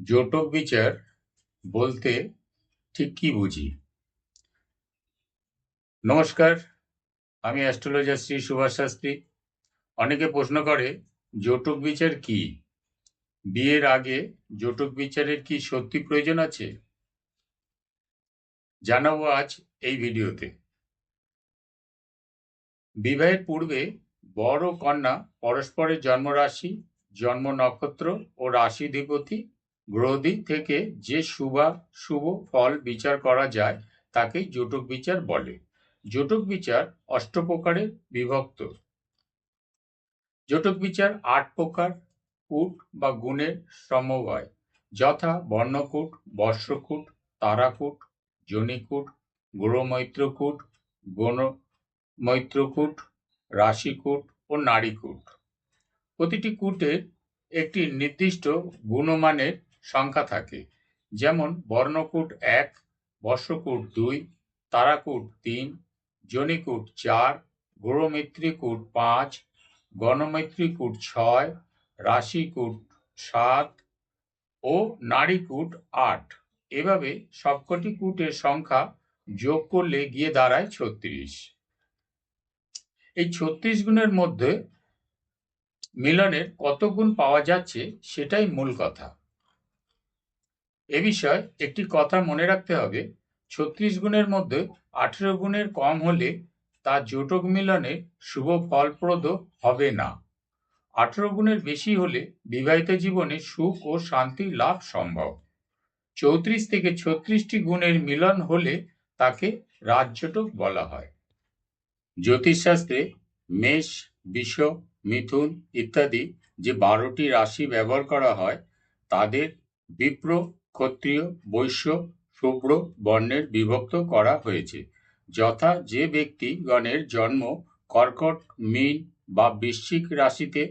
জোটক বিচার বলতে ঠিক কি বুঝি? নমস্কার, আমি অ্যাস্ট্রোলজার শ্রী সুভাষ শাস্ত্রী। অনেকে প্রশ্ন করে জোটক বিচার কি? বিয়ের আগে জোটক বিচারের কি সত্যি প্রয়োজন আছে? জানাবো আজ এই ভিডিওতে। বিবাহের পূর্বে বর ও কন্যা পরস্পরের জন্মরাশি, জন্ম নক্ষত্র ও রাশিধিপতি গ্রহদিক থেকে যে শুভ ফল বিচার করা যায় তাকেই জোটক বিচার বলে। জোটক বিচার ৮ প্রকারে বিভক্ত। জোটক বিচার ৮ প্রকার কূট বা গুণের সমবায়, যথা বর্ণকূট, বর্ষকূট, তারাকূট, যোনিকূট, গ্রহমৈত্রকূট, গণমৈত্রকূট, রাশিকূট ও নাড়িকূট। প্রতিটি কূটের একটি নির্দিষ্ট গুণমানের সংখ্যা থাকে, যেমন বর্ণকূট ১, বর্ষকূট ২, তারাকূট ৩, যোনিকূট ৪, গ্রহমৈত্রকূট ৫, গণমৈত্রকূট ৬, রাশিকূট ৭ ও নাড়িকূট ৮। এভাবে সবকটি কূটের সংখ্যা যোগ করলে গিয়ে দাঁড়ায় ৩৬। এই ৩৬ গুণের মধ্যে মিলনের কত গুণ পাওয়া যাচ্ছে সেটাই মূল কথা। এ বিষয়ে একটি কথা মনে রাখতে হবে, ৩৬ গুণের মধ্যে ১৮ গুণের কম হলে তা জোটক মিলনে শুভ ফলপ্রদ হবে না। ১৮ গুণের বেশি হলে বিবাহিত জীবনে সুখ ও শান্তি লাভ সম্ভব। ৩৪ থেকে ৩৬টি গুণের মিলন হলে তাকে রাজজোটক বলা হয়। জ্যোতিষশাস্ত্রে মেষ, বৃষ, মিথুন ইত্যাদি যে ১২টি রাশি ব্যবহার করা হয় তাদের বিপ্র, ক্ষত্রিয়, বৈশ্য, শূদ্র বর্ণের বিভক্ত করা হয়েছে, যথা যে ব্যক্তিগণের জন্ম কর্কট, মীন বা বৃশ্চিক রাশিতে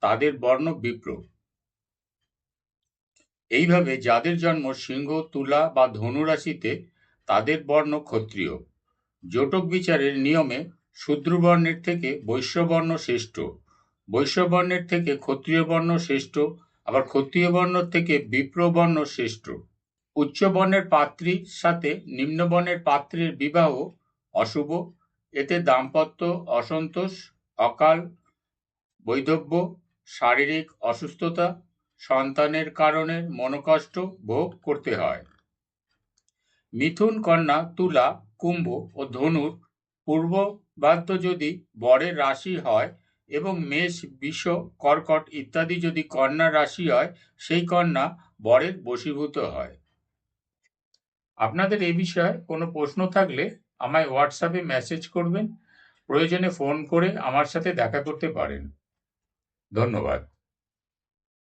তাদের বর্ণ বিপ্র। এইভাবে যাদের জন্ম সিংহ, তুলা বা ধনু রাশিতে তাদের বর্ণ ক্ষত্রিয়। জোটক বিচারের নিয়মে শূদ্রবর্ণের থেকে বৈশ্যবর্ণ শ্রেষ্ঠ, বৈশ্যবর্ণের থেকে ক্ষত্রিয় বর্ণ শ্রেষ্ঠ, আবার ক্ষত্রিয় বর্ণ থেকে বিপ্রবর্ণ শ্রেষ্ঠ। উচ্চ বর্ণের পাত্রীর সাথে নিম্ন বর্ণের পাত্রের বিবাহ অশুভ, এতে দাম্পত্য অসন্তোষ, অকাল বৈধব্য, শারীরিক অসুস্থতা, সন্তানের কারণে মনোকষ্ট ভোগ করতে হয়। মিথুন, কন্যা, তুলা, কুম্ভ ও ধনুর পূর্ববাদ্য যদি বরের রাশি হয় এবং মেষ, বৃষ, কর্কট ইত্যাদি যদি কন্যা রাশি হয়, সেই কন্যা বরের বশীভূত হয়। আপনাদের এই বিষয়ে কোনো প্রশ্ন থাকলে আমায় হোয়াটসঅ্যাপে মেসেজ করবেন, প্রয়োজনে ফোন করে আমার সাথে দেখা করতে পারেন। ধন্যবাদ।